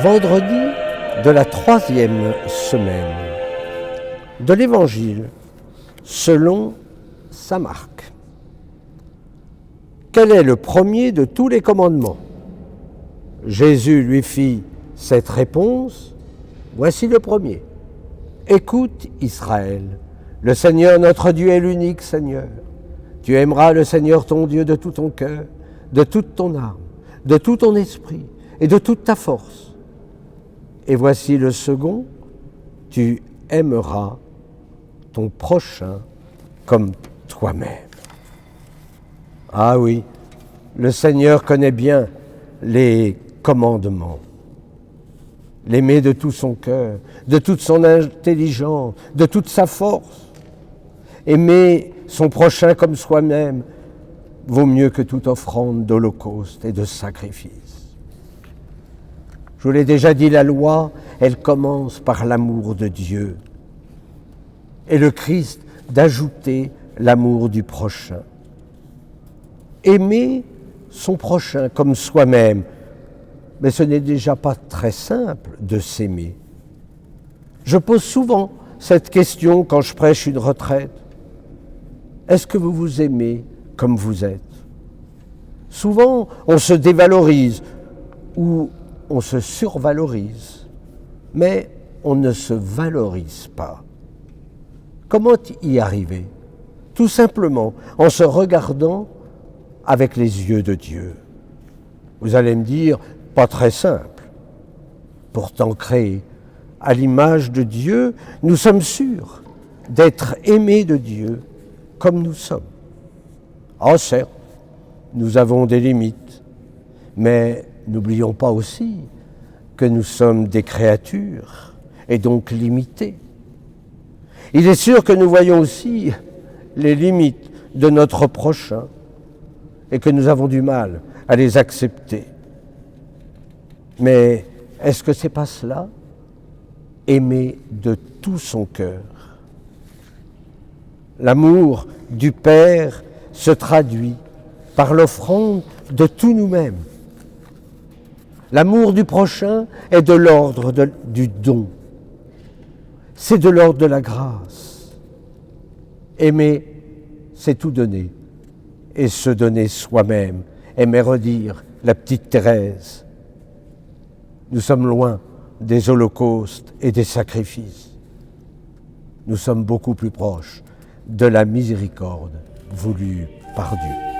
Vendredi de la 3e semaine de l'Évangile selon saint Marc. Quel est le premier de tous les commandements? Jésus lui fit cette réponse. Voici le premier. Écoute Israël, le Seigneur notre Dieu est l'unique Seigneur. Tu aimeras le Seigneur ton Dieu de tout ton cœur, de toute ton âme, de tout ton esprit et de toute ta force. Et voici le second, tu aimeras ton prochain comme toi-même. Ah oui, le Seigneur connaît bien les commandements. L'aimer de tout son cœur, de toute son intelligence, de toute sa force. Aimer son prochain comme soi-même vaut mieux que toute offrande d'holocauste et de sacrifice. Je vous l'ai déjà dit, la loi, elle commence par l'amour de Dieu. Et le Christ d'ajouter l'amour du prochain. Aimer son prochain comme soi-même, mais ce n'est déjà pas très simple de s'aimer. Je pose souvent cette question quand je prêche une retraite. Est-ce que vous vous aimez comme vous êtes? Souvent, on se dévalorise ou on se survalorise, mais on ne se valorise pas. Comment y arriver? Tout simplement en se regardant avec les yeux de Dieu. Vous allez me dire, pas très simple. Pourtant créés à l'image de Dieu, nous sommes sûrs d'être aimés de Dieu comme nous sommes. Ah certes, nous avons des limites, mais n'oublions pas aussi que nous sommes des créatures et donc limités. Il est sûr que nous voyons aussi les limites de notre prochain et que nous avons du mal à les accepter. Mais est-ce que c'est pas cela? Aimer de tout son cœur. L'amour du Père se traduit par l'offrande de tout nous-mêmes. L'amour du prochain est de l'ordre du don. C'est de l'ordre de la grâce. Aimer, c'est tout donner. Et se donner soi-même. Aimer redire la petite Thérèse. Nous sommes loin des holocaustes et des sacrifices. Nous sommes beaucoup plus proches de la miséricorde voulue par Dieu.